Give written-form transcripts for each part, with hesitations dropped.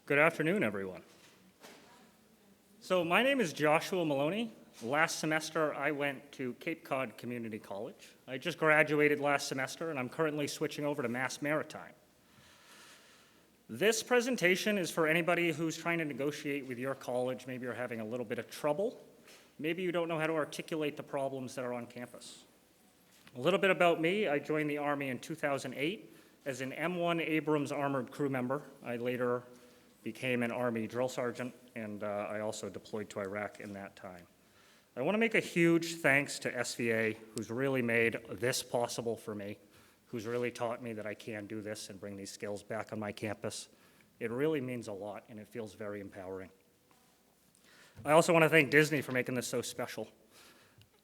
Good afternoon, everyone. So my name is Joshua Maloney. Last semester, I went to Cape Cod Community College. I just graduated last semester, and I'm currently switching over to Mass Maritime. This presentation is for anybody who's trying to negotiate with your college. Maybe you're having a little bit of trouble. Maybe you don't know how to articulate the problems that are on campus. A little bit about me. I joined the Army in 2008 as an M1 Abrams Armored Crew member. I later became an Army drill sergeant, and I also deployed to Iraq in that time. I want to make a huge thanks to SVA, who's really made this possible for me, who's really taught me that I can do this and bring these skills back on my campus. It really means a lot, and it feels very empowering. I also want to thank Disney for making this so special.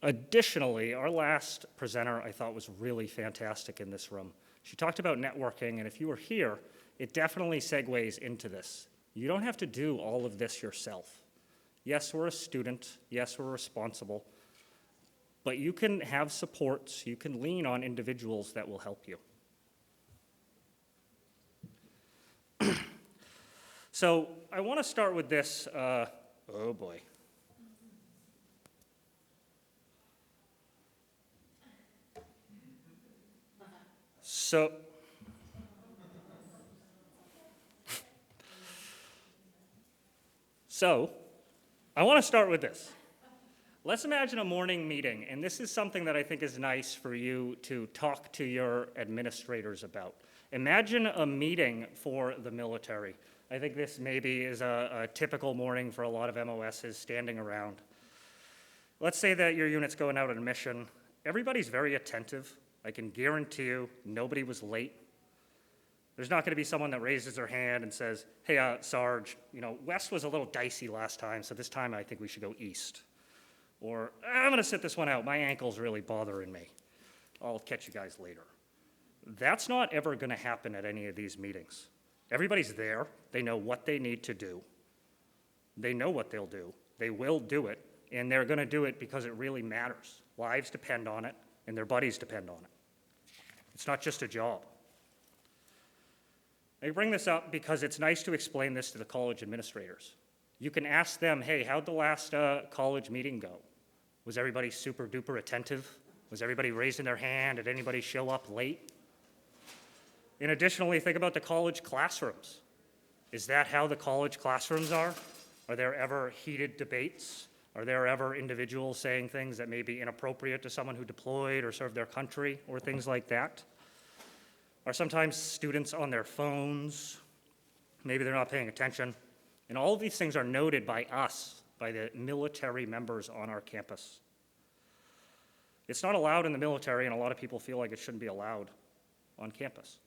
Additionally, our last presenter I thought was really fantastic in this room. She talked about networking, and if you were here, it definitely segues into this. You don't have to do all of this yourself. Yes, we're a student. Yes, we're responsible. But you can have supports. You can lean on individuals that will help you. So I want to start with this. Oh, boy. So, I want to start with this. Let's imagine a morning meeting, and this is something that I think is nice for you to talk to your administrators about. Imagine a meeting for the military. I think this maybe is a typical morning for a lot of MOSs standing around. Let's say that your unit's going out on a mission. Everybody's very attentive. I can guarantee you nobody was late. There's not going to be someone that raises their hand and says, hey, Sarge, west was a little dicey last time, so this time I think we should go east. Or, I'm going to sit this one out. My ankle's really bothering me. I'll catch you guys later. That's not ever going to happen at any of these meetings. Everybody's there. They know what they need to do. They know what they'll do. They will do it, and they're going to do it because it really matters. Lives depend on it, and their buddies depend on it. It's not just a job. I bring this up because it's nice to explain this to the college administrators. You can ask them, hey, how'd the last college meeting go? Was everybody super duper attentive? Was everybody raising their hand? Did anybody show up late? And additionally, think about the college classrooms. Is that how the college classrooms are? Are there ever heated debates? Are there ever individuals saying things that may be inappropriate to someone who deployed or served their country or things like that? Are sometimes students on their phones? Maybe they're not paying attention. And all of these things are noted by us, by the military members on our campus. It's not allowed in the military, and a lot of people feel like it shouldn't be allowed on campus.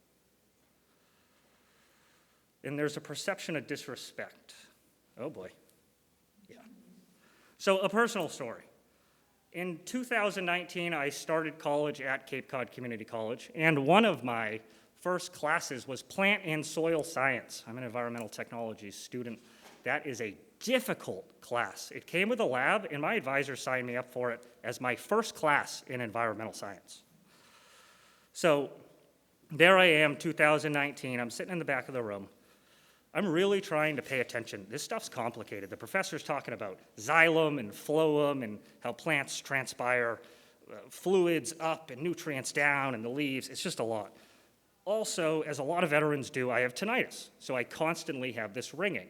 And there's a perception of disrespect. Oh boy. Yeah. So a personal story. In 2019, I started college at Cape Cod Community College, and one of my first classes was plant and soil science. I'm an environmental technology student. That is a difficult class. It came with a lab, and my advisor signed me up for it as my first class in environmental science. So there I am, 2019. I'm sitting in the back of the room. I'm really trying to pay attention. This stuff's complicated. The professor's talking about xylem and phloem and how plants transpire fluids up and nutrients down and the leaves. It's just a lot. Also, as a lot of veterans do, I have tinnitus. So I constantly have this ringing,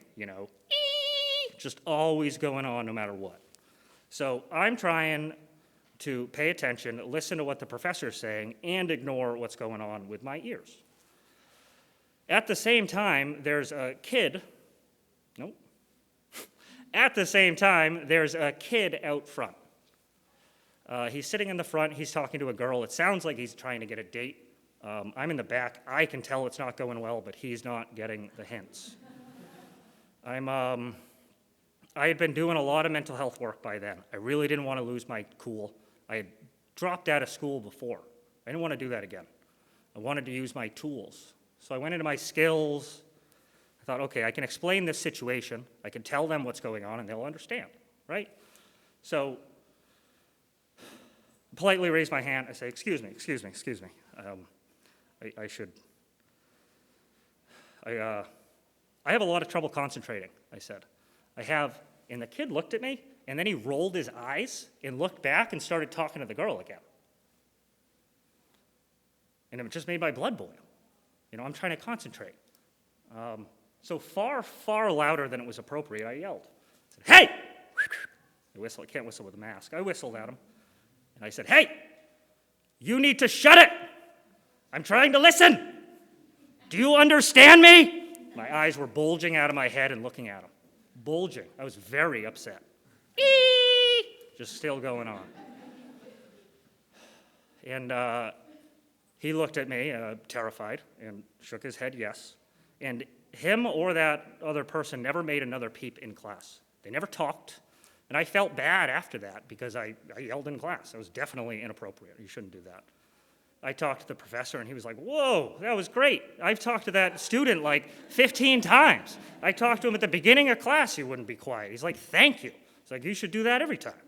just always going on no matter what. So I'm trying to pay attention, listen to what the professor's saying, and ignore what's going on with my ears. At the same time, there's a kid out front. He's sitting in the front. He's talking to a girl. It sounds like he's trying to get a date. I'm in the back. I can tell it's not going well, but he's not getting the hints. I had been doing a lot of mental health work by then. I really didn't want to lose my cool. I had dropped out of school before. I didn't want to do that again. I wanted to use my tools. So I went into my skills. I thought, okay, I can explain this situation. I can tell them what's going on, and they'll understand, right? So I politely raise my hand. I say, excuse me. I have a lot of trouble concentrating, I said. I have, and the kid looked at me, and then he rolled his eyes and looked back and started talking to the girl again. And it just made my blood boil. I'm trying to concentrate. So far, far louder than it was appropriate, I yelled. I said, "Hey!" I whistle. I can't whistle with a mask. I whistled at him, and I said, "Hey, you need to shut it. I'm trying to listen. Do you understand me?" My eyes were bulging out of my head and looking at him. Bulging. I was very upset. Just still going on. And he looked at me, terrified, and shook his head yes. And him or that other person never made another peep in class. They never talked. And I felt bad after that because I yelled in class. That was definitely inappropriate. You shouldn't do that. I talked to the professor, and he was like, "Whoa, that was great. I've talked to that student like 15 times. I talked to him at the beginning of class. He wouldn't be quiet." He's like, "Thank you." It's like, you should do that every time.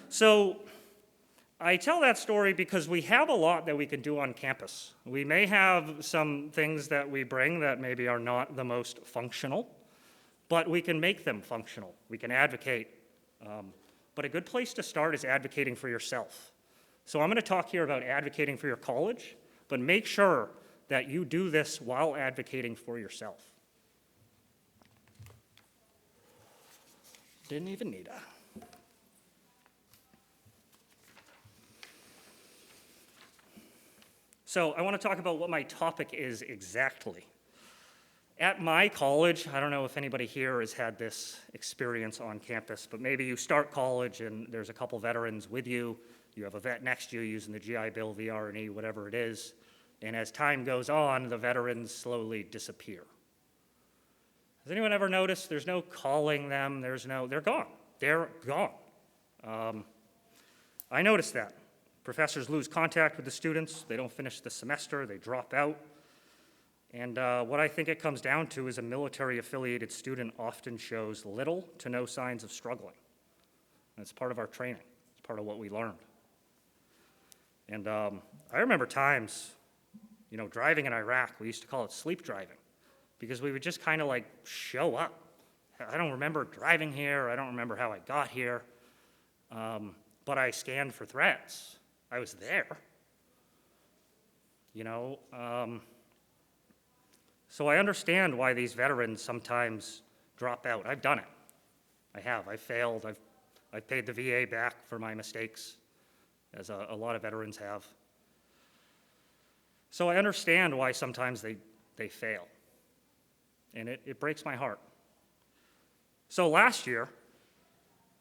So I tell that story because we have a lot that we can do on campus. We may have some things that we bring that maybe are not the most functional, but we can make them functional. We can advocate. But a good place to start is advocating for yourself. So I'm going to talk here about advocating for your college, but make sure that you do this while advocating for yourself. Didn't even need a. So I want to talk about what my topic is exactly. At my college, I don't know if anybody here has had this experience on campus, but maybe you start college and there's a couple veterans with you. You have a vet next to you using the GI Bill, VRE, whatever it is. And as time goes on, the veterans slowly disappear. Has anyone ever noticed there's no calling them? They're gone. They're gone. I noticed that. Professors lose contact with the students. They don't finish the semester. They drop out. And what I think it comes down to is a military-affiliated student often shows little to no signs of struggling. And it's part of our training. It's part of what we learned. And I remember times, driving in Iraq, we used to call it sleep driving because we would just kind of like show up. I don't remember driving here. I don't remember how I got here. But I scanned for threats. I was there. So I understand why these veterans sometimes drop out. I've done it. I have. I've failed. I've paid the VA back for my mistakes, as a lot of veterans have. So I understand why sometimes they fail. And it breaks my heart. So last year,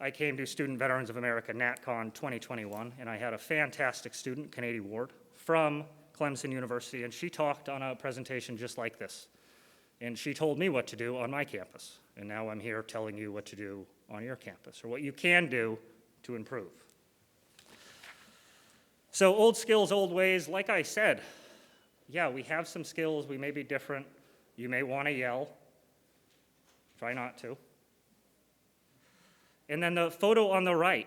I came to Student Veterans of America NatCon 2021, and I had a fantastic student, Canadian Ward, from Clemson University, and she talked on a presentation just like this. And she told me what to do on my campus. And now I'm here telling you what to do on your campus, or what you can do to improve. So old skills, old ways, like I said, yeah, we have some skills, we may be different. You may want to yell. Try not to. And then the photo on the right.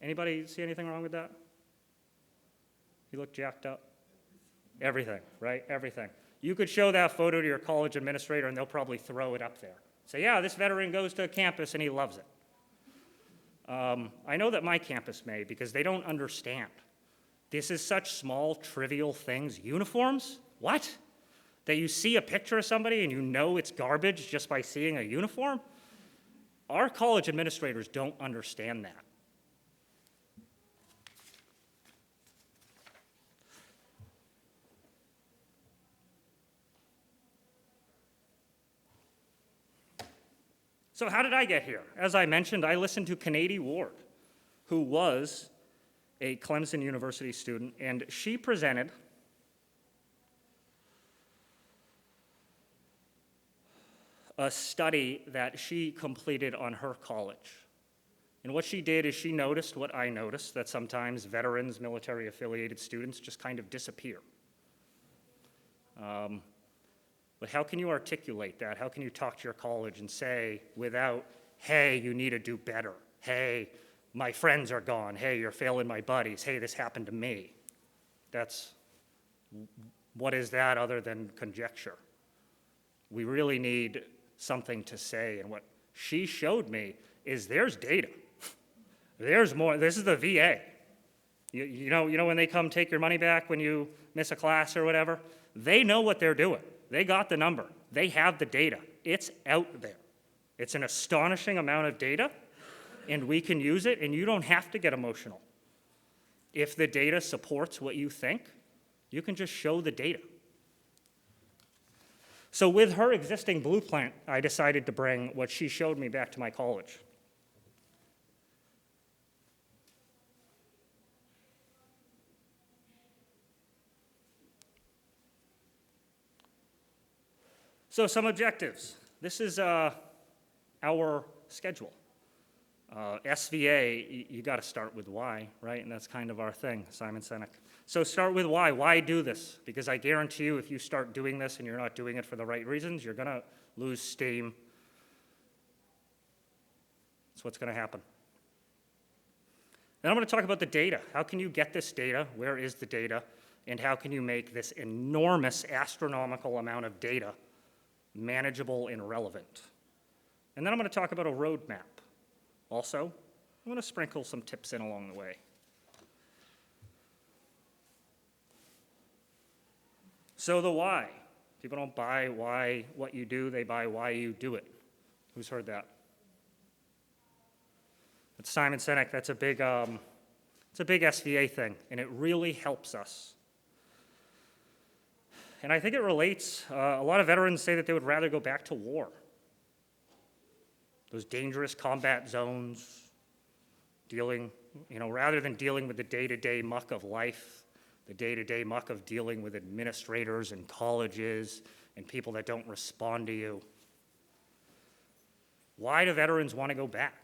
Anybody see anything wrong with that? You look jacked up? Everything, right? Everything. You could show that photo to your college administrator and they'll probably throw it up there. Say, yeah, this veteran goes to campus and he loves it. I know that my campus may because they don't understand. This is such small, trivial things. Uniforms? What? That you see a picture of somebody and you know it's garbage just by seeing a uniform? Our college administrators don't understand that. So how did I get here? As I mentioned, I listened to Canadian Ward, who was a Clemson University student, and she presented a study that she completed on her college. And what she did is she noticed what I noticed, that sometimes veterans, military-affiliated students just kind of disappear. But how can you articulate that? How can you talk to your college and say without, hey, you need to do better. Hey, my friends are gone. Hey, you're failing my buddies. Hey, this happened to me. What is that other than conjecture? we really need something to say. And what she showed me is there's data. There's more. This is the VA. You know when they come take your money back when you miss a class or whatever? They know what they're doing. They got the number. They have the data. It's out there. It's an astonishing amount of data, and we can use it, and you don't have to get emotional. If the data supports what you think, you can just show the data. So with her existing blueprint, I decided to bring what she showed me back to my college. So some objectives. This is our schedule. SVA, you got to start with why, right? And that's kind of our thing, Simon Sinek. So start with why. Why do this? Because I guarantee you if you start doing this and you're not doing it for the right reasons, you're going to lose steam. That's what's going to happen. Then I'm going to talk about the data. How can you get this data? Where is the data? And how can you make this enormous, astronomical amount of data manageable and relevant? And then I'm going to talk about a roadmap. Also, I'm going to sprinkle some tips in along the way. So the why. People don't buy why what you do, they buy why you do it. Who's heard that? That's Simon Sinek. That's a big SVA thing, and it really helps us. And I think it relates, a lot of veterans say that they would rather go back to war. Those dangerous combat zones, rather than dealing with the day-to-day muck of life, the day-to-day muck of dealing with administrators and colleges and people that don't respond to you. Why do veterans want to go back?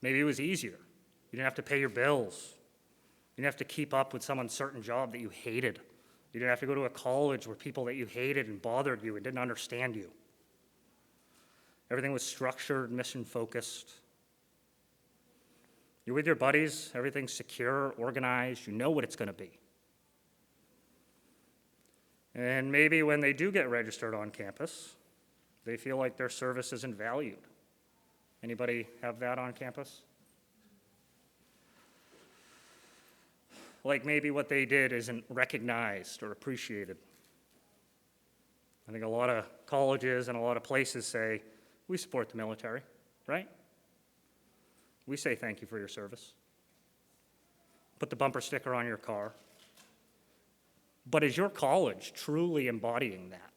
Maybe it was easier. You didn't have to pay your bills. You didn't have to keep up with some uncertain job that you hated. You didn't have to go to a college where people that you hated and bothered you and didn't understand you. Everything was structured, mission-focused. You're with your buddies, everything's secure, organized, you know what it's going to be. And maybe when they do get registered on campus, they feel like their service isn't valued. Anybody have that on campus? Like maybe what they did isn't recognized or appreciated. I think a lot of colleges and a lot of places say, we support the military, right? We say thank you for your service. Put the bumper sticker on your car. But is your college truly embodying that?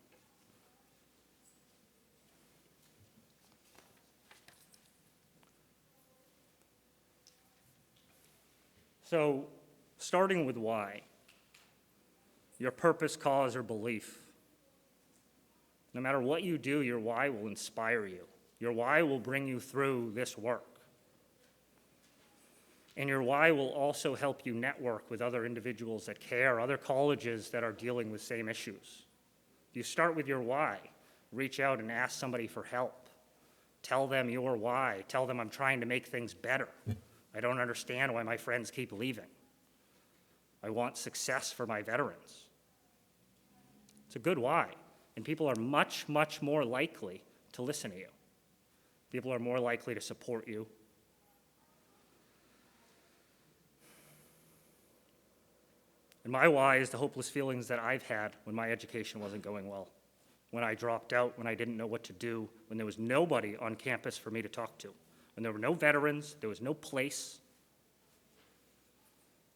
So, starting with why, your purpose, cause, or belief. No matter what you do, your why will inspire you. Your why will bring you through this work. And your why will also help you network with other individuals that care, other colleges that are dealing with same issues. You start with your why. Reach out and ask somebody for help. Tell them your why. Tell them I'm trying to make things better. I don't understand why my friends keep leaving. I want success for my veterans. It's a good why. And people are much, much more likely to listen to you. People are more likely to support you. And my why is the hopeless feelings that I've had when my education wasn't going well, when I dropped out, when I didn't know what to do, when there was nobody on campus for me to talk to, when there were no veterans, there was no place.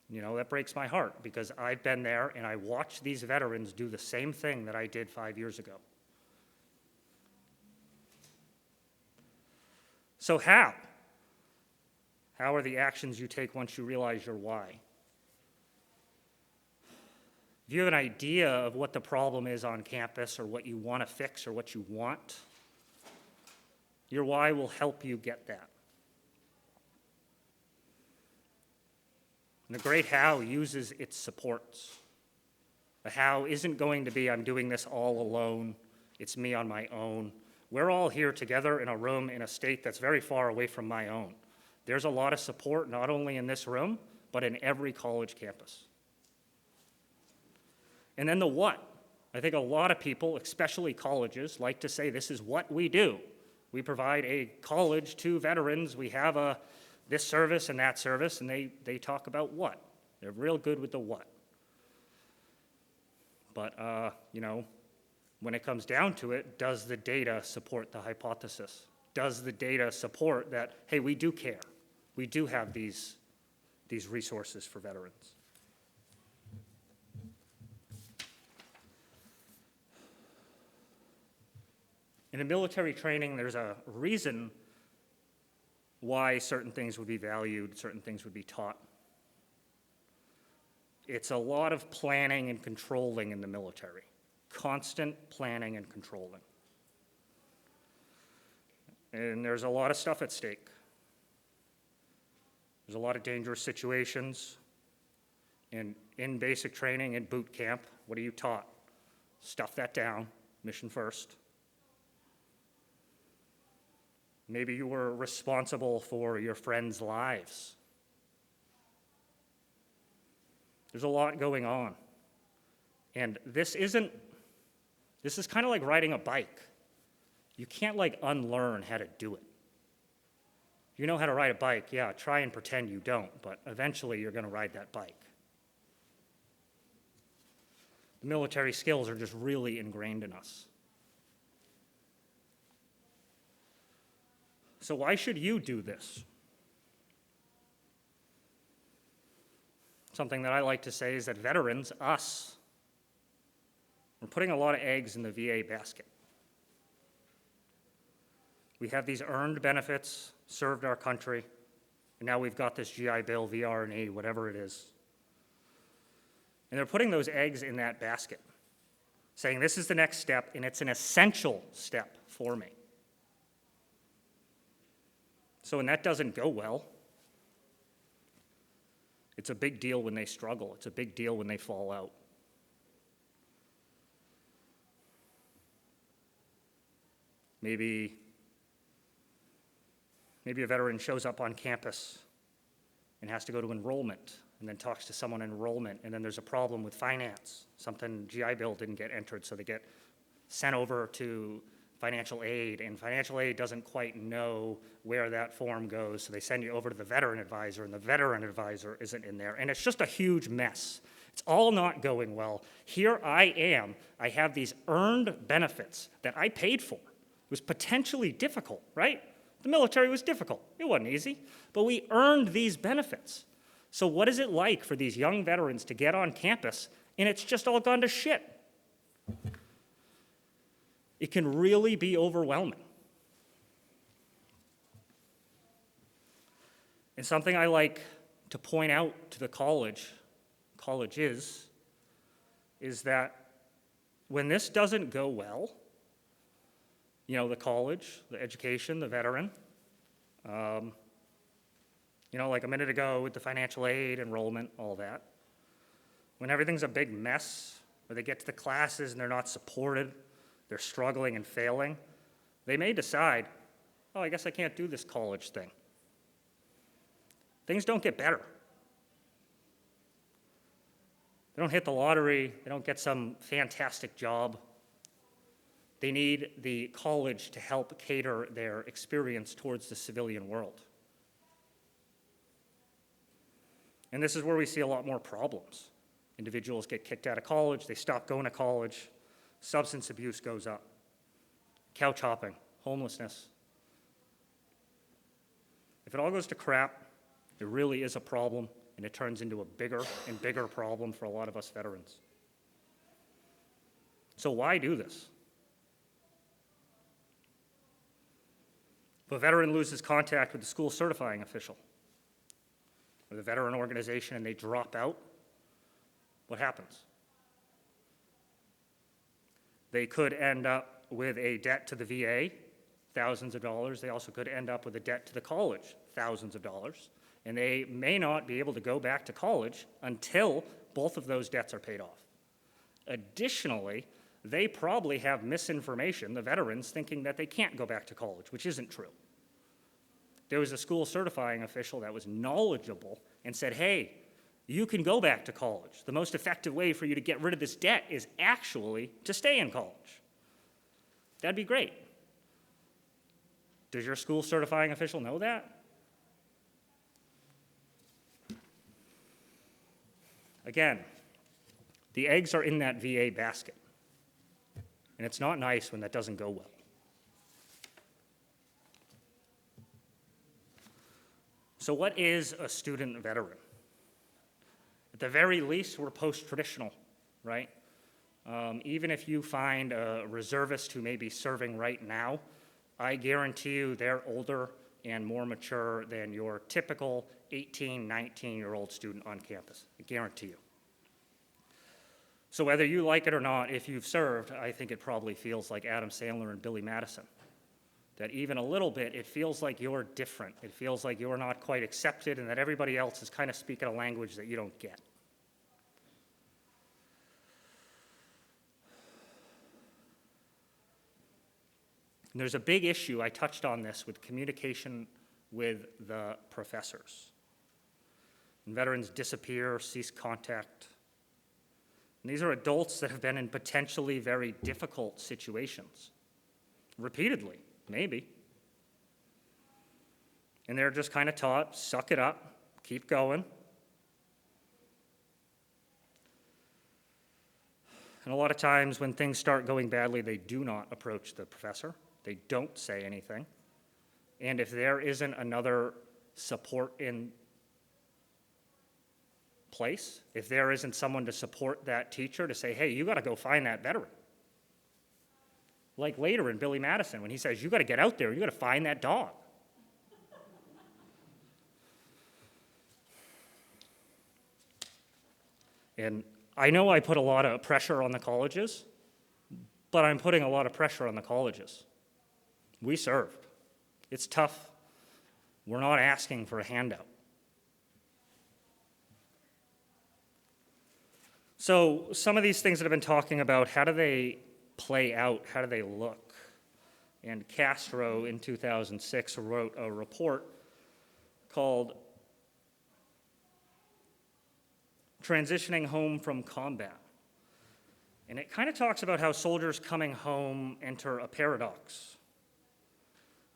That breaks my heart because I've been there and I watched these veterans do the same thing that I did 5 years ago. So how? How are the actions you take once you realize your why? If you have an idea of what the problem is on campus or what you want to fix or what you want, your why will help you get that. And the great how uses its supports. The how isn't going to be, I'm doing this all alone, it's me on my own. We're all here together in a room in a state that's very far away from my own. There's a lot of support, not only in this room, but in every college campus. And then the what. I think a lot of people, especially colleges, like to say this is what we do. We provide a college to veterans. We have this service and that service, and they talk about what. They're real good with the what. But, when it comes down to it, does the data support the hypothesis? Does the data support that, hey, we do care. We do have these resources for veterans. In a military training, there's a reason why certain things would be valued, certain things would be taught. It's a lot of planning and controlling in the military. Constant planning and controlling. And there's a lot of stuff at stake. There's a lot of dangerous situations. And in basic training, in boot camp, what are you taught? Stuff that down, mission first. Maybe you were responsible for your friends' lives. There's a lot going on. And this is kind of like riding a bike. You can't unlearn how to do it. You know how to ride a bike, yeah, try and pretend you don't, but eventually you're going to ride that bike. The military skills are just really ingrained in us. So why should you do this? Something that I like to say is that veterans, us, we're putting a lot of eggs in the VA basket. We have these earned benefits, served our country, and now we've got this GI Bill, VRNA, whatever it is. And they're putting those eggs in that basket, saying this is the next step, and it's an essential step for me. So when that doesn't go well, it's a big deal when they struggle. It's a big deal when they fall out. Maybe a veteran shows up on campus and has to go to enrollment and then talks to someone in enrollment, and then there's a problem with finance. Something GI Bill didn't get entered, so they get sent over to financial aid, and financial aid doesn't quite know where that form goes, so they send you over to the veteran advisor, and the veteran advisor isn't in there, and it's just a huge mess. It's all not going well. Here I am. I have these earned benefits that I paid for. It was potentially difficult, right? The military was difficult. It wasn't easy, but we earned these benefits. So what is it like for these young veterans to get on campus, and it's just all gone to shit? It can really be overwhelming. And something I like to point out to the colleges, is that when this doesn't go well, the college, the education, the veteran, like a minute ago with the financial aid, enrollment, all that, when everything's a big mess, or they get to the classes and they're not supported, they're struggling and failing, they may decide, oh, I guess I can't do this college thing. Things don't get better. They don't hit the lottery. They don't get some fantastic job. They need the college to help cater their experience towards the civilian world. And this is where we see a lot more problems. Individuals get kicked out of college. They stop going to college. Substance abuse goes up, couch hopping, homelessness. If it all goes to crap, it really is a problem, and it turns into a bigger and bigger problem for a lot of us veterans. So why do this? If a veteran loses contact with the school certifying official or the veteran organization and they drop out, what happens? They could end up with a debt to the VA, thousands of dollars. They also could end up with a debt to the college, thousands of dollars. And they may not be able to go back to college until both of those debts are paid off. Additionally, they probably have misinformation, the veterans, thinking that they can't go back to college, which isn't true. There was a school certifying official that was knowledgeable and said, hey, You can go back to college. The most effective way for you to get rid of this debt is actually to stay in college. That'd be great. Does your school certifying official know that? Again, the eggs are in that VA basket. And it's not nice when that doesn't go well. So what is a student veteran? At the very least, we're post-traditional, right? Even if you find a reservist who may be serving right now, I guarantee you they're older and more mature than your typical 18, 19-year-old student on campus. I guarantee you. So whether you like it or not, if you've served, I think it probably feels like Adam Sandler and Billy Madison. That even a little bit, it feels like you're different. It feels like you're not quite accepted and that everybody else is kind of speaking a language that you don't get. And there's a big issue, I touched on this, with communication with the professors. And veterans disappear, cease contact. And these are adults that have been in potentially very difficult situations, repeatedly, maybe. And they're just kind of taught, suck it up, keep going. And a lot of times when things start going badly, they do not approach the professor. They don't say anything. And if there isn't another support in place, if there isn't someone to support that teacher to say, hey, you got to go find that veteran. Like later in Billy Madison, when he says, you got to get out there, you got to find that dog. And I know I put a lot of pressure on the colleges, but I'm putting a lot of pressure on the colleges. We served. It's tough. We're not asking for a handout. So some of these things that I've been talking about, how do they play out? How do they look? And Castro in 2006 wrote a report called Transitioning Home from Combat. And it kind of talks about how soldiers coming home enter a paradox.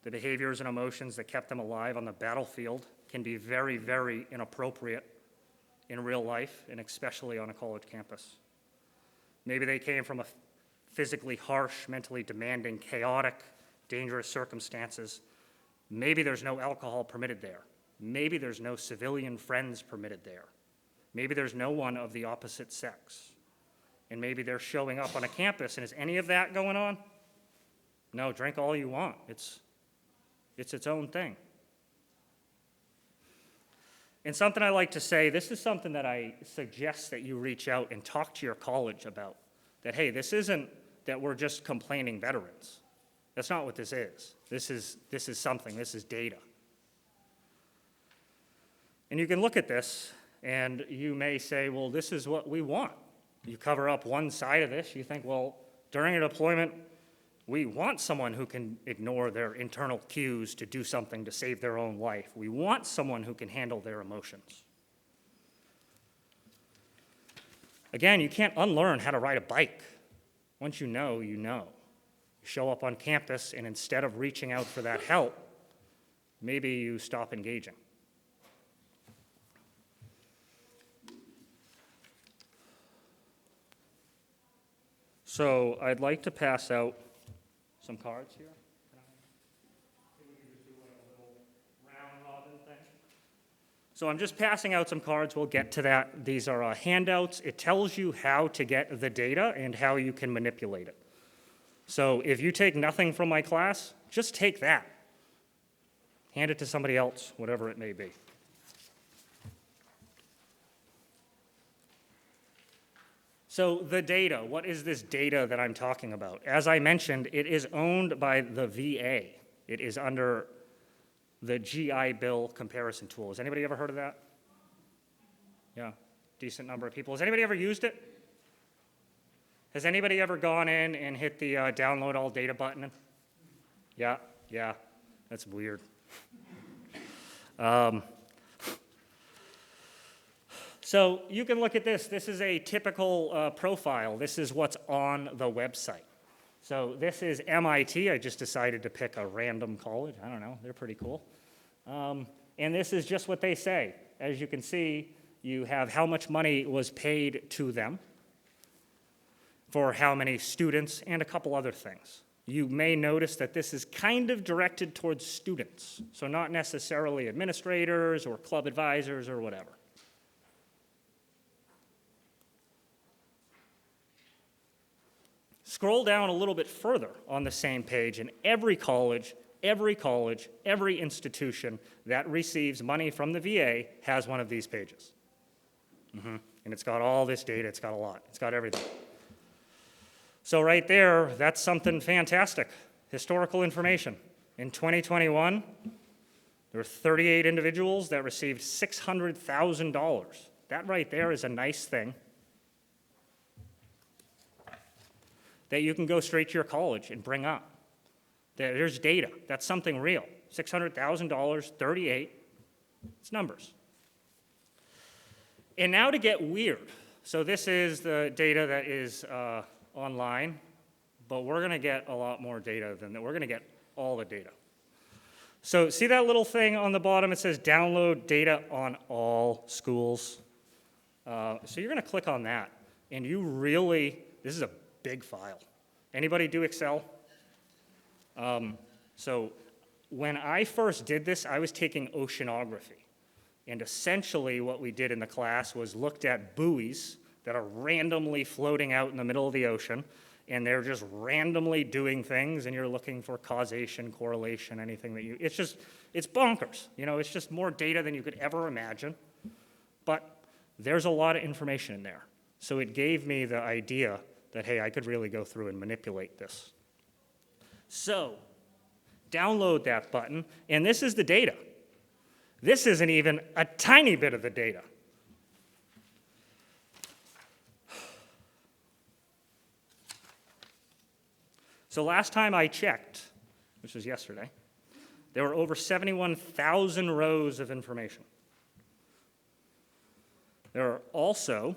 The behaviors and emotions that kept them alive on the battlefield can be very, very inappropriate in real life, and especially on a college campus. Maybe they came from a physically harsh, mentally demanding, chaotic, dangerous circumstances. Maybe there's no alcohol permitted there. Maybe there's no civilian friends permitted there. Maybe there's no one of the opposite sex. And maybe they're showing up on a campus, and is any of that going on? No, drink all you want. It's its own thing. And something I like to say, this is something that I suggest that you reach out and talk to your college about. That, hey, this isn't that we're just complaining veterans. That's not what this is. This is something, this is data. And you can look at this, and you may say, well, this is what we want. You cover up one side of this, you think, well, during a deployment, we want someone who can ignore their internal cues to do something to save their own life. We want someone who can handle their emotions. Again, you can't unlearn how to ride a bike. Once you know, you know. You show up on campus, and instead of reaching out for that help, maybe you stop engaging. So I'd like to pass out some cards here. So I'm just passing out some cards. We'll get to that. These are handouts. It tells you how to get the data and how you can manipulate it. So if you take nothing from my class, just take that. Hand it to somebody else, whatever it may be. So the data, what is this data that I'm talking about? As I mentioned, it is owned by the VA. It is under the GI Bill comparison tool. Has anybody ever heard of that? Yeah, decent number of people. Has anybody ever used it? Has anybody ever gone in and hit the download all data button? Yeah, that's So you can look at this. This is a typical profile. This is what's on the website. So this is MIT. I just decided to pick a random college. I don't know. They're pretty cool. And this is just what they say. As you can see, you have how much money was paid to them for how many students and a couple other things. You may notice that this is kind of directed towards students, so not necessarily administrators or club advisors or whatever. Scroll down a little bit further on the same page, and every college, every institution that receives money from the VA has one of these pages. And it's got all this data, it's got a lot, it's got everything. So right there, that's something fantastic. Historical information. In 2021, there were 38 individuals that received $600,000. That right there is a nice thing that you can go straight to your college and bring up. There's data. That's something real. $600,000, 38, it's numbers. And now to get weird. So this is the data that is online, but we're going to get a lot more data than that. We're going to get all the data. So see that little thing on the bottom? It says download data on all schools. So you're going to click on that, and you really, this is a big file. Anybody do Excel? So when I first did this, I was taking oceanography. And essentially what we did in the class was looked at buoys that are randomly floating out in the middle of the ocean, and they're just randomly doing things, and you're looking for causation, correlation, anything that it's bonkers. You know, it's just more data than you could ever imagine. But there's a lot of information in there. So it gave me the idea that, hey, I could really go through and manipulate this. So download that button, and this is the data. This isn't even a tiny bit of the data. So last time I checked, which was yesterday, there were over 71,000 rows of information. There are also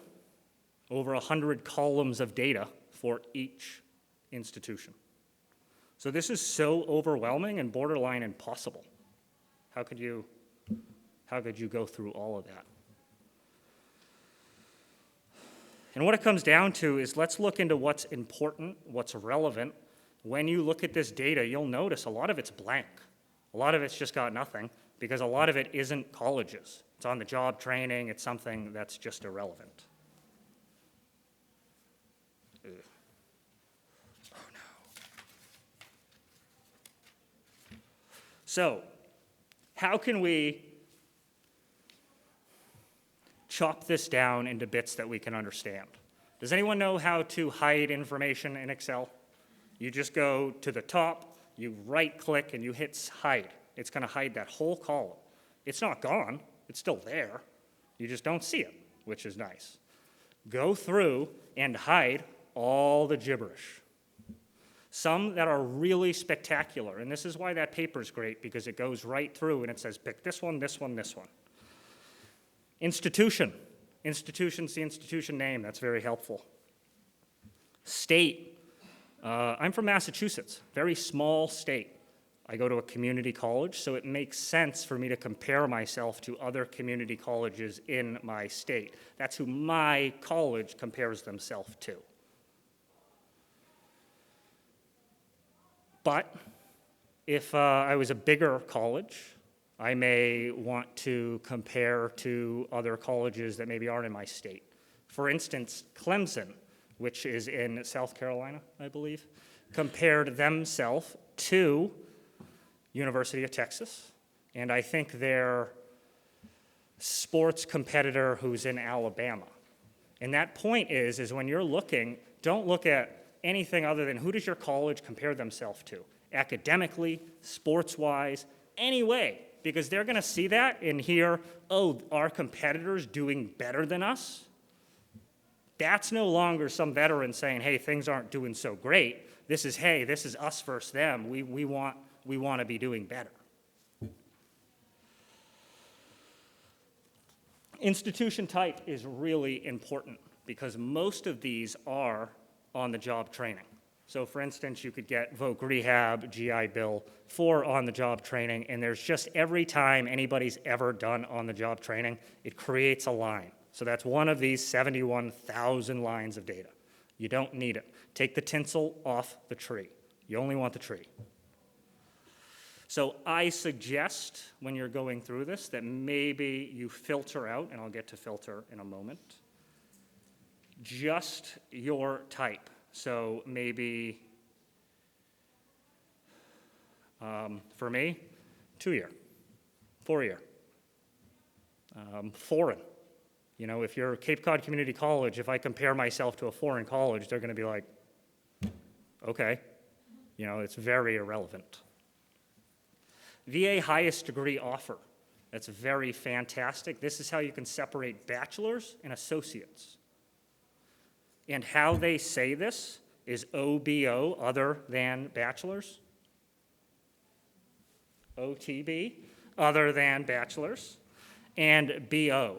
over 100 columns of data for each institution. So this is so overwhelming and borderline impossible. How could you go through all of that? And what it comes down to is let's look into what's important, what's relevant. When you look at this data, you'll notice a lot of it's blank. A lot of it's just got nothing because a lot of it isn't colleges. It's on the job training. It's something that's just irrelevant. Ugh. Oh, no. So how can we chop this down into bits that we can understand? Does anyone know how to hide information in Excel? You just go to the top, you right-click, and you hit hide. It's going to hide that whole column. It's not gone. It's still there. You just don't see it, which is nice. Go through and hide all the gibberish. Some that are really spectacular, and this is why that paper is great, because it goes right through and it says, pick this one, this one, this one. Institution. Institution's the institution name. That's very helpful. State. I'm from Massachusetts, very small state. I go to a community college, so it makes sense for me to compare myself to other community colleges in my state. That's who my college compares themselves to. But if I was a bigger college, I may want to compare to other colleges that maybe aren't in my state. For instance, Clemson, which is in South Carolina, I believe, compared themselves to University of Texas, and I think their sports competitor who's in Alabama. And that point is when you're looking, don't look at anything other than who does your college compare themselves to, academically, sports-wise, any way, because they're going to see that and hear, oh, our competitor's doing better than us. That's no longer some veteran saying, hey, things aren't doing so great. This is, hey, this is us versus them. We want to be doing better. Institution type is really important because most of these are on-the-job training. So for instance, you could get Voc Rehab, GI Bill for on-the-job training, and there's just every time anybody's ever done on-the-job training, it creates a line. So that's one of these 71,000 lines of data. You don't need it. Take the tinsel off the tree. You only want the tree. So I suggest when you're going through this that maybe you filter out, and I'll get to filter in a moment, just your type. So maybe, for me, 2-year, 4-year, foreign. You know, if you're Cape Cod Community College, if I compare myself to a foreign college, they're going to be like, okay. You know, it's very irrelevant. VA highest degree offer. That's very fantastic. This is how you can separate bachelors and associates. And how they say this is OBO, other than bachelors. OTB, other than bachelors. And BO.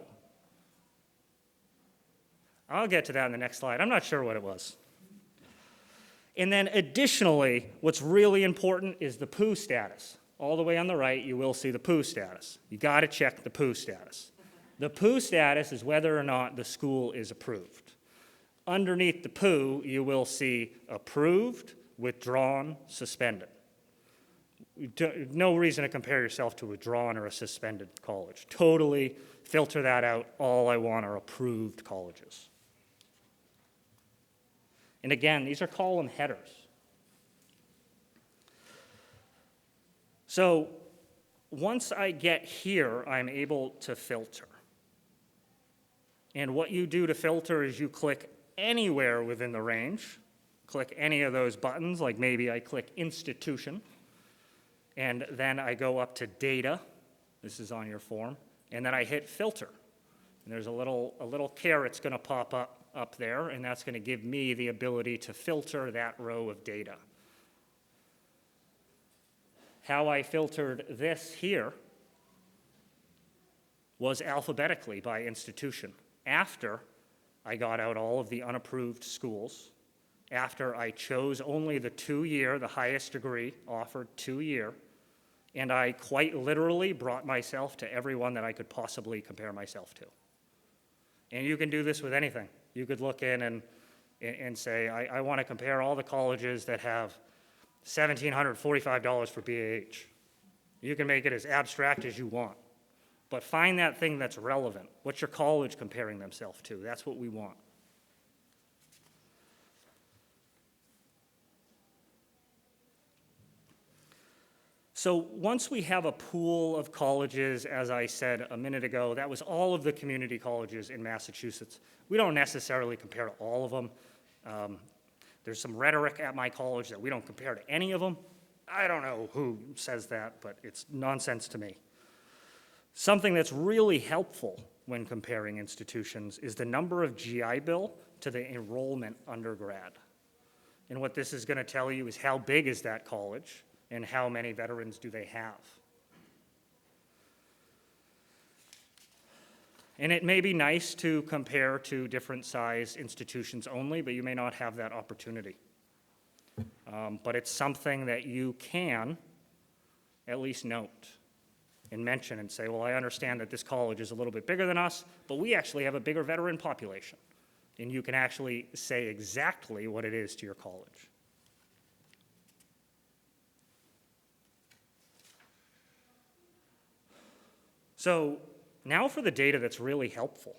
I'll get to that in the next slide. I'm not sure what it was. And then additionally, what's really important is the POO status. All the way on the right, you will see the POO status. You got to check the POO status. The POO status is whether or not the school is approved. Underneath the POO, you will see approved, withdrawn, suspended. No reason to compare yourself to a withdrawn or a suspended college. Totally filter that out. All I want are approved colleges. And again, these are column headers. So once I get here, I'm able to filter. And what you do to filter is you click anywhere within the range, click any of those buttons, like maybe I click institution, and then I go up to data. This is on your form. And then I hit filter. And there's a little caret's going to pop up there, and that's going to give me the ability to filter that row of data. How I filtered this here was alphabetically by institution. After I got out all of the unapproved schools, after I chose only the 2-year, the highest degree offered 2-year, and I quite literally brought myself to everyone that I could possibly compare myself to. And you can do this with anything. You could look in and say, I want to compare all the colleges that have $1,745 for BAH. You can make it as abstract as you want. But find that thing that's relevant. What's your college comparing themselves to? That's what we want. So once we have a pool of colleges, as I said a minute ago, that was all of the community colleges in Massachusetts. We don't necessarily compare to all of them. There's some rhetoric at my college that we don't compare to any of them. I don't know who says that, but it's nonsense to me. Something that's really helpful when comparing institutions is the number of GI Bill to the enrollment undergrad. And what this is going to tell you is how big is that college and how many veterans do they have. And it may be nice to compare to different size institutions only, but you may not have that opportunity. But it's something that you can at least note and mention and say, well, I understand that this college is a little bit bigger than us, but we actually have a bigger veteran population. And you can actually say exactly what it is to your college. So now for the data that's really helpful.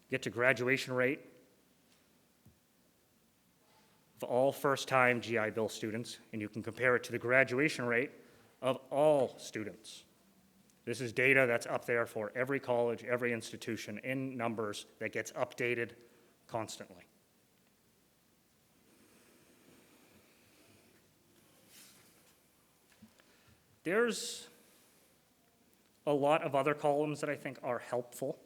Get to graduation rate of all first-time GI Bill students, and you can compare it to the graduation rate of all students. This is data that's up there for every college, every institution in numbers that gets updated constantly. There's a lot of other columns that I think are helpful.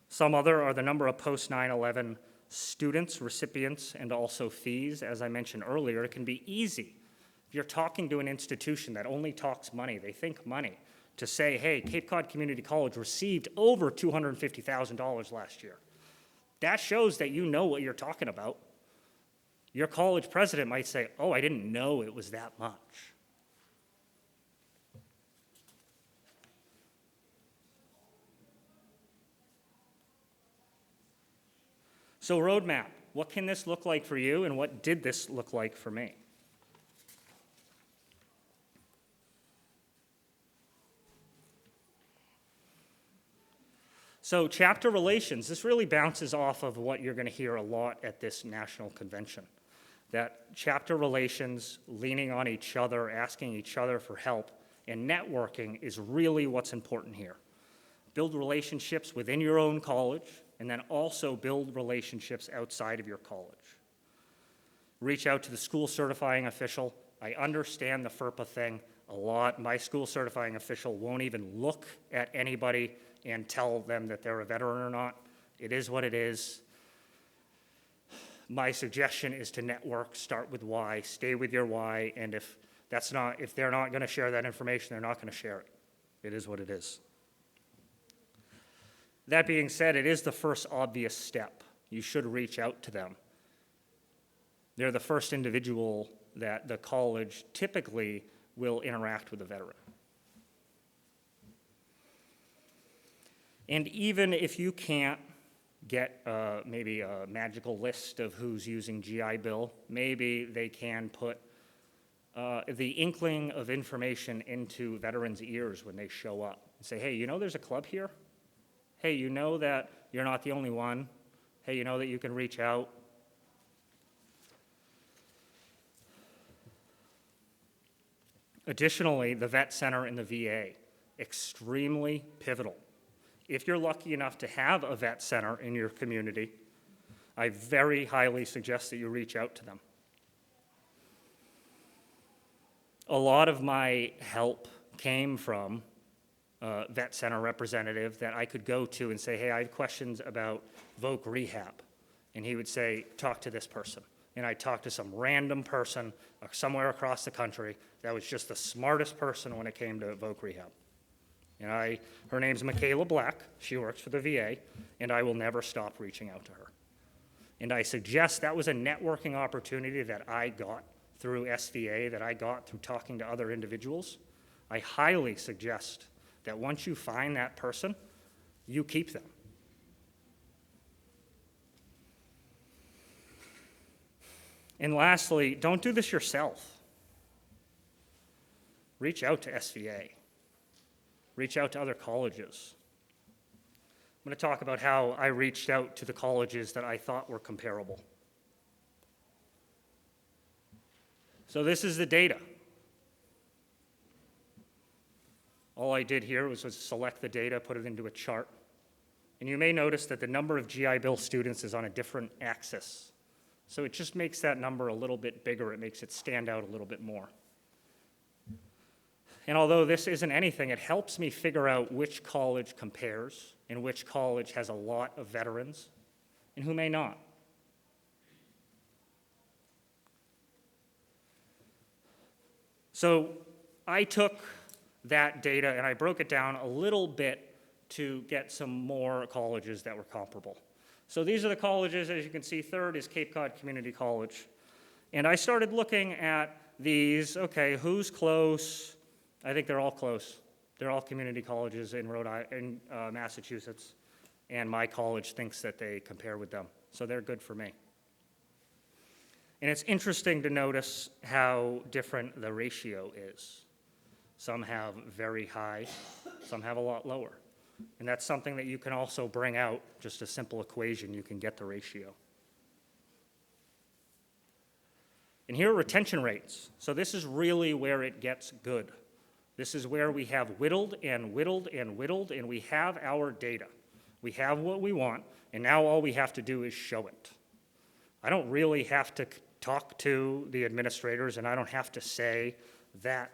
Some other are the number of post-9/11 students, recipients, and also fees. As I mentioned earlier, it can be easy. If you're talking to an institution that only talks money, they think money, to say, hey, Cape Cod Community College received over $250,000 last year. That shows that you know what you're talking about. Your college president might say, oh, I didn't know it was that much. So roadmap, what can this look like for you, and what did this look like for me? So chapter relations, this really bounces off of what you're going to hear a lot at this national convention. That chapter relations, leaning on each other, asking each other for help, and networking is really what's important here. Build relationships within your own college, and then also build relationships outside of your college. Reach out to the school certifying official. I understand the FERPA thing a lot. My school certifying official won't even look at anybody and tell them that they're a veteran or not. It is what it is. My suggestion is to network, start with why, stay with your why, and if they're not going to share that information, they're not going to share it. It is what it is. That being said, it is the first obvious step. You should reach out to them. They're the first individual that the college typically will interact with a veteran. And even if you can't get maybe a magical list of who's using GI Bill, maybe they can put the inkling of information into veterans' ears when they show up and say, hey, you know there's a club here? Hey, you know that you're not the only one? Hey, you know that you can reach out? Additionally, the Vet Center and the VA, extremely pivotal. If you're lucky enough to have a vet center in your community, I very highly suggest that you reach out to them. A lot of my help came from a vet center representative that I could go to and say, hey, I have questions about voc rehab. And he would say, talk to this person. And I'd talk to some random person somewhere across the country that was just the smartest person when it came to voc rehab. And her name's Michaela Black. She works for the VA, and I will never stop reaching out to her. And I suggest that was a networking opportunity that I got through SVA, that I got through talking to other individuals. I highly suggest that once you find that person, you keep them. And lastly, don't do this yourself. Reach out to SVA. Reach out to other colleges. I'm going to talk about how I reached out to the colleges that I thought were comparable. So this is the data. All I did here was select the data, put it into a chart. And you may notice that the number of GI Bill students is on a different axis. So it just makes that number a little bit bigger. It makes it stand out a little bit more. And although this isn't anything, it helps me figure out which college compares and which college has a lot of veterans and who may not. So I took that data and I broke it down a little bit to get some more colleges that were comparable. So these are the colleges, as you can see. Third is Cape Cod Community College. And I started looking at these, okay, who's close? I think they're all close. They're all community colleges in Massachusetts, and my college thinks that they compare with them. So they're good for me. And it's interesting to notice how different the ratio is. Some have very high, some have a lot lower. And that's something that you can also bring out, just a simple equation, you can get the ratio. And here are retention rates. So this is really where it gets good. This is where we have whittled and whittled and whittled, and we have our data. We have what we want, and now all we have to do is show it. I don't really have to talk to the administrators, and I don't have to say that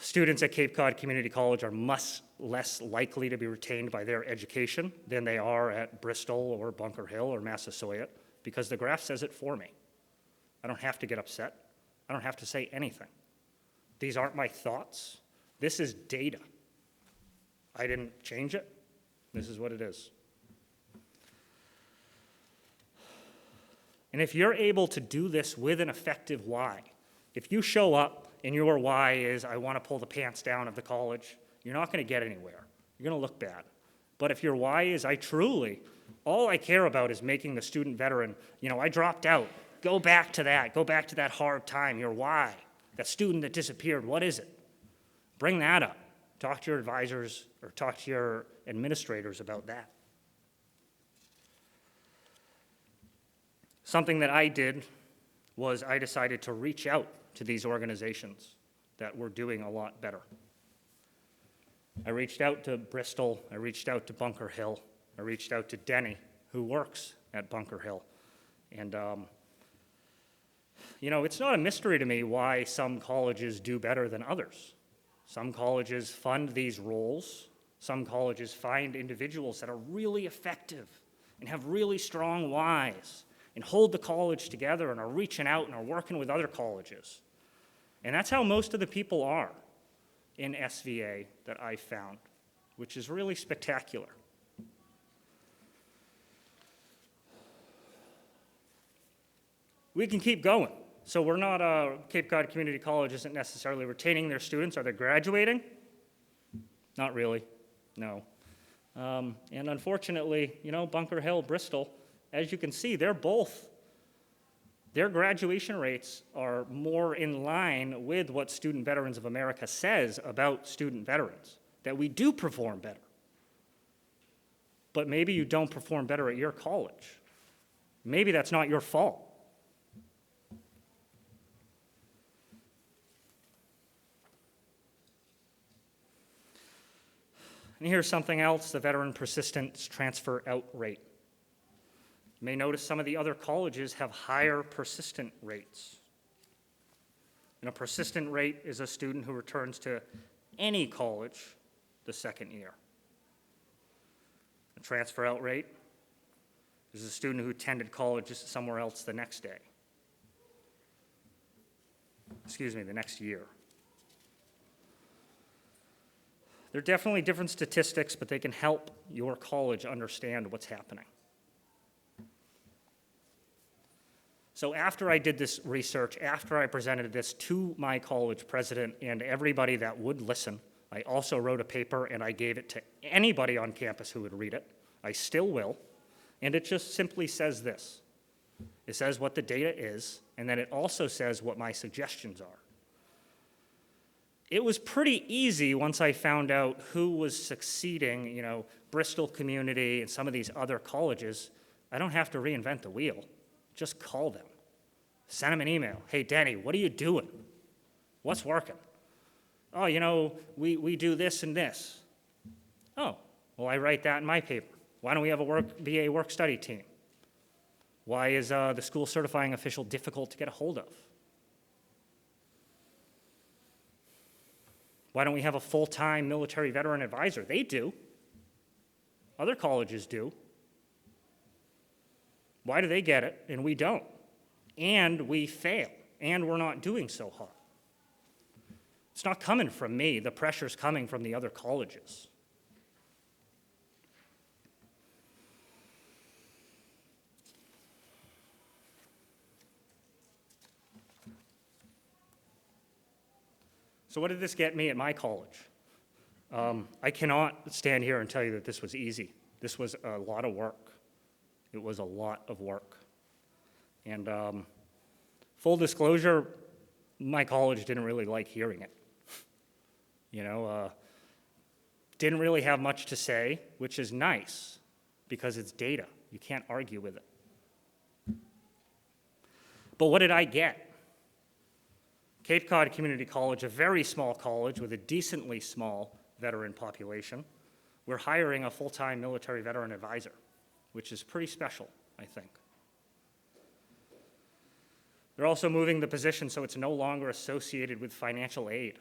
students at Cape Cod Community College are much less likely to be retained by their education than they are at Bristol or Bunker Hill or Massasoit, because the graph says it for me. I don't have to get upset. I don't have to say anything. These aren't my thoughts. This is data. I didn't change it. This is what it is. And if you're able to do this with an effective why, if you show up and your why is, I want to pull the pants down of the college, you're not going to get anywhere. You're going to look bad. But if your why is, all I care about is making the student veteran, I dropped out. Go back to that. Go back to that hard time. Your why, that student that disappeared, what is it? Bring that up. Talk to your advisors or talk to your administrators about that. Something that I did was I decided to reach out to these organizations that were doing a lot better. I reached out to Bristol, I reached out to Bunker Hill, I reached out to Denny, who works at Bunker Hill. And, it's not a mystery to me why some colleges do better than others. Some colleges fund these roles. Some colleges find individuals that are really effective and have really strong whys and hold the college together and are reaching out and are working with other colleges. And that's how most of the people are in SVA that I found, which is really spectacular. We can keep going. So we're not, Cape Cod Community College isn't necessarily retaining their students. Are they graduating? Not really, no. And unfortunately, Bunker Hill, Bristol, as you can see, their graduation rates are more in line with what Student Veterans of America says about student veterans, that we do perform better. But maybe you don't perform better at your college. Maybe that's not your fault. And here's something else, the veteran persistence transfer out rate. You may notice some of the other colleges have higher persistent rates. And a persistent rate is a student who returns to any college the second year. A transfer out rate is a student who attended college somewhere else the next day. The next year. They're definitely different statistics, but they can help your college understand what's happening. So after I did this research, after I presented this to my college president and everybody that would listen, I also wrote a paper and I gave it to anybody on campus who would read it. I still will. And it just simply says this. It says what the data is, and then it also says what my suggestions are. It was pretty easy once I found out who was succeeding, Bristol Community and some of these other colleges. I don't have to reinvent the wheel. Just call them. Send them an email. Hey, Denny, what are you doing? What's working? Oh, we do this and this. Oh, well, I write that in my paper. Why don't we have a VA work-study team? Why is the school certifying official difficult to get a hold of? Why don't we have a full-time military veteran advisor? They do. Other colleges do. Why do they get it and we don't? And we fail, and we're not doing so hot. It's not coming from me. The pressure's coming from the other colleges. So what did this get me at my college? I cannot stand here and tell you that this was easy. This was a lot of work. It was a lot of work. And full disclosure, my college didn't really like hearing it. Didn't really have much to say, which is nice because it's data. You can't argue with it. But what did I get? Cape Cod Community College, a very small college with a decently small veteran population. We're hiring a full-time military veteran advisor, which is pretty special, I think. They're also moving the position so it's no longer associated with financial aid.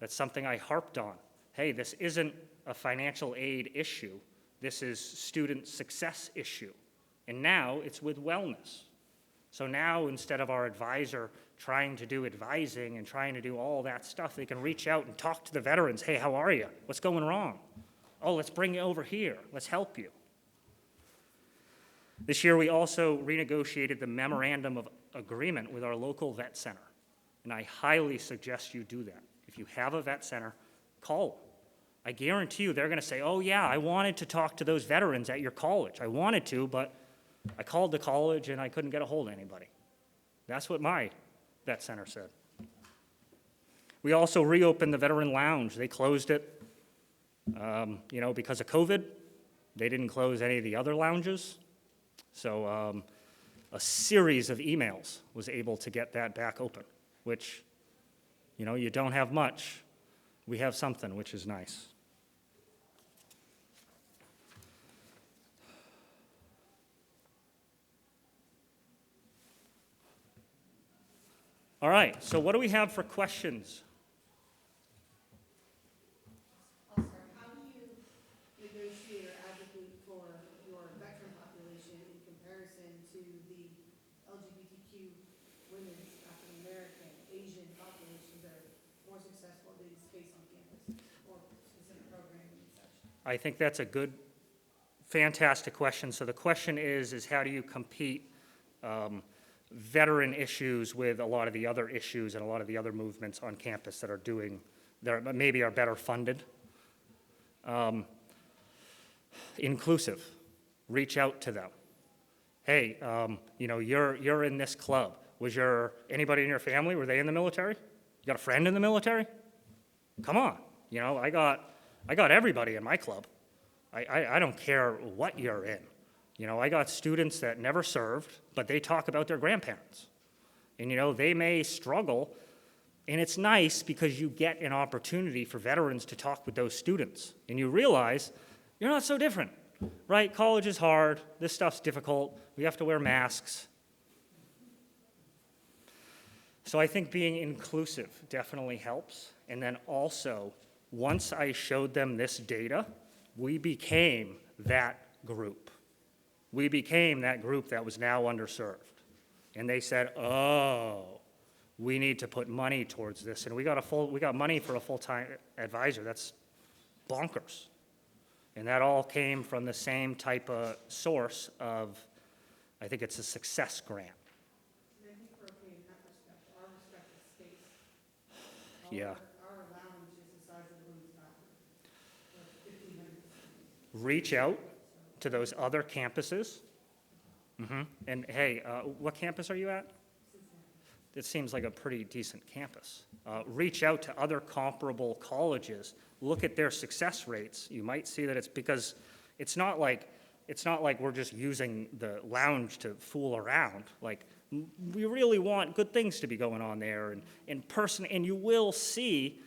That's something I harped on. Hey, this isn't a financial aid issue. This is student success issue. And now it's with wellness. So now instead of our advisor trying to do advising and trying to do all that stuff, they can reach out and talk to the veterans. Hey, how are you? What's going wrong? Oh, let's bring you over here. Let's help you. This year, we also renegotiated the memorandum of agreement with our local vet center. And I highly suggest you do that. If you have a vet center, call them. I guarantee you they're going to say, oh, yeah, I wanted to talk to those veterans at your college. I wanted to, but I called the college and I couldn't get a hold of anybody. That's what my vet center said. We also reopened the Veteran Lounge. They closed it, because of COVID. They didn't close any of the other lounges. So a series of emails was able to get that back open, which, you don't have much. We have something, which is nice. All right, so what do we have for questions? I'll start. How do you negotiate or advocate for your veteran population in comparison to the LGBTQ women, African American, Asian populations that are more successful in space on campus or specific programming and such? I think that's a good, fantastic question. So the question is how do you compete veteran issues with a lot of the other issues and a lot of the other movements on campus that maybe are better funded? Inclusive. Reach out to them. Hey, you're in this club. Was anybody in your family, were they in the military? You got a friend in the military? Come on. I got everybody in my club. I don't care what you're in. I got students that never served, but they talk about their grandparents. And, they may struggle, and it's nice because you get an opportunity for veterans to talk with those students. And you realize you're not so different, right? College is hard. This stuff's difficult. We have to wear masks. So I think being inclusive definitely helps. And then also, once I showed them this data, we became that group. We became that group that was now underserved. And they said, oh, we need to put money towards this. And we got money for a full-time advisor. That's bonkers. And that all came from the same type of source of, I think it's a success grant. And I think we're okay in that respect. Our respect is space. Yeah. Our lounge is the size of the women's bathroom. 1,500. Reach out to those other campuses. And hey, what campus are you at? It seems like a pretty decent campus. Reach out to other comparable colleges. Look at their success rates. You might see that it's because it's not like we're just using the lounge to fool around. Like, we really want good things to be going on there, and in person, and you will see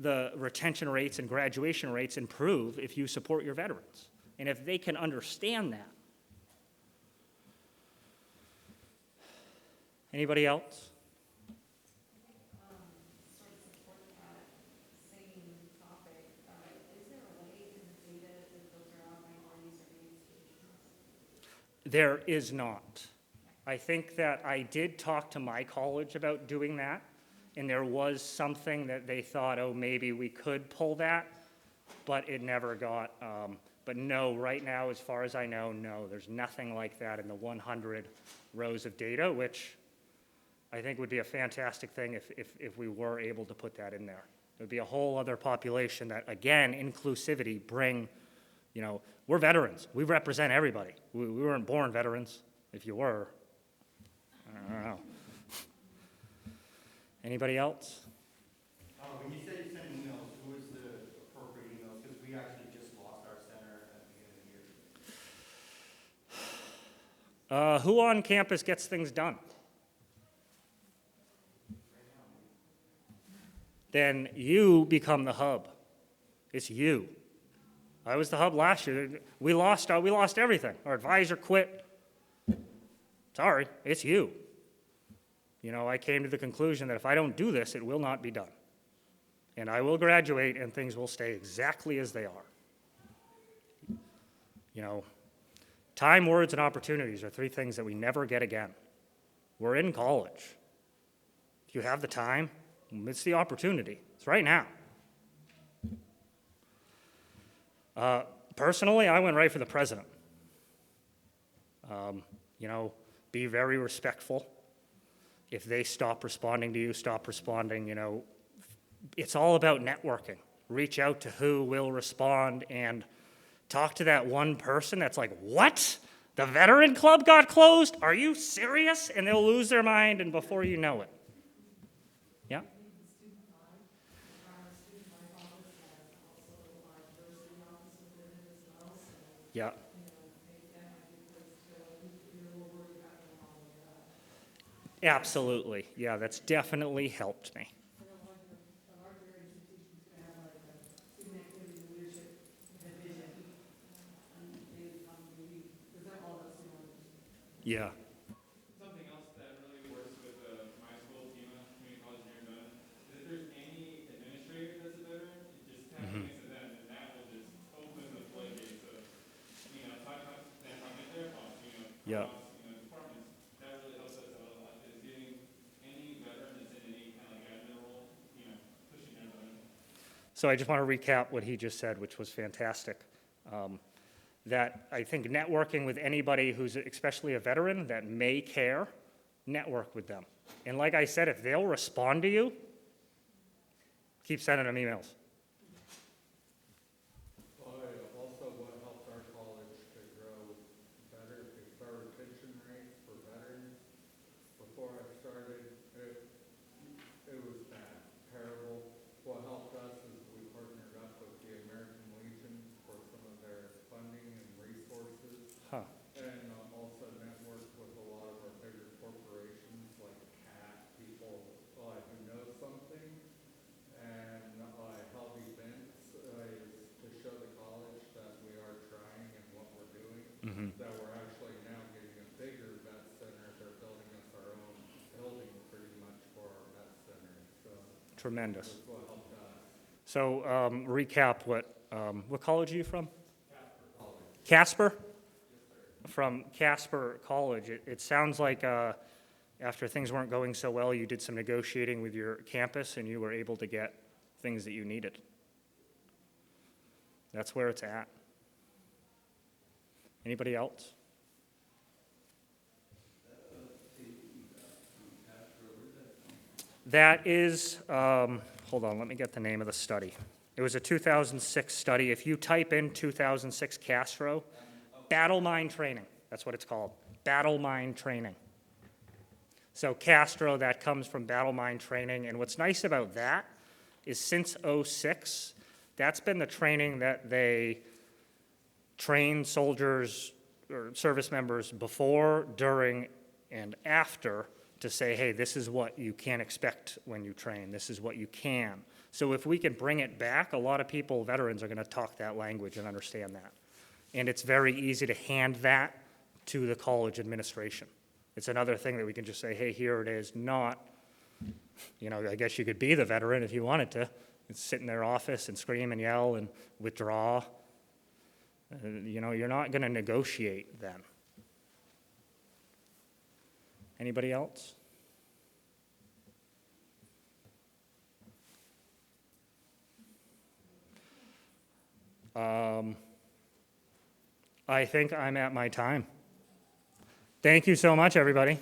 the retention rates and graduation rates improve if you support your veterans. And if they can understand that. Anybody else? Sort of support that same topic. Is there a way in the data to filter out minorities or organizations? There is not. I think that I did talk to my college about doing that, and there was something that they thought, oh, maybe we could pull that, but it never got. But no, right now, as far as I know, no, there's nothing like that in the 100 rows of data, which I think would be a fantastic thing if we were able to put that in there. It would be a whole other population that, again, inclusivity we're veterans. We represent everybody. We weren't born veterans. If you were, I don't know. Anybody else? When you say you send emails, who is the appropriate emails? Because we actually just lost our center at the beginning of the year. Who on campus gets things done? Then you become the hub. It's you. I was the hub last year. We lost everything. Our advisor quit. Sorry, it's you. I came to the conclusion that if I don't do this, it will not be done. And I will graduate and things will stay exactly as they are. Time, words, and opportunities are three things that we never get again. We're in college. you have the time, it's the opportunity. It's right now. Personally, I went right for the president. You know, be very respectful. If they stop responding to you, stop responding, you know. It's all about networking. Reach out to who will respond and talk to that one person that's like, what? The veteran club got closed? Are you serious? And they'll lose their mind, and before you know it. Yeah? Yeah. Absolutely. Yeah, that's definitely helped me. I know a larger institution's gonna have like a student activity leadership division. We present all those student. Yeah. Something else that really works with my school, FEMA, Community College Near Done, is if there's any administrator that's a veteran, just tap into them, and that will just open the floodgates of, you know, talking to their boss, you know, Yeah. boss, you know, departments. That really helps us out a lot, is getting any veteran that's in any kind of like admin role, you know, pushing their button. So I just want to recap what he just said, which was fantastic. That I think networking with anybody who's especially a veteran that may care, network with them. And like I said, if they'll respond to you, keep sending them emails. Also, what helped our college to grow better is our retention rate for veterans. Before I started, it was bad, terrible. What helped us is we partnered up with the American Legion for some of their funding and resources. Huh. And also networked with a lot of our bigger corporations like CAT, people who know something. And held events to show the college that we are trying and what we're doing. That we're actually now getting a bigger vet center. They're building us our own building pretty much for our vet center. So Tremendous. that's what helped us. So recap what college are you from? Casper College. Casper? From Casper College. It sounds like after things weren't going so well, you did some negotiating with your campus and you were able to get things that you needed. That's where it's at. Anybody else? That is, hold on, let me get the name of the study. It was a 2006 study. If you type in 2006 Castro, battle mind training, that's what it's called, battle mind training. So Castro, that comes from battle mind training, and what's nice about that is since '06, that's been the training that they train soldiers or service members before, during, and after to say, hey, this is what you can expect when you train. This is what you can. So if we can bring it back, a lot of people, veterans, are going to talk that language and understand that. And it's very easy to hand that to the college administration. It's another thing that we can just say, hey, here it is, not, you know, I guess you could be the veteran if you wanted to, and sit in their office and scream and yell and withdraw. You know, you're not going to negotiate then. Anybody else? I think I'm at my time. Thank you so much, everybody.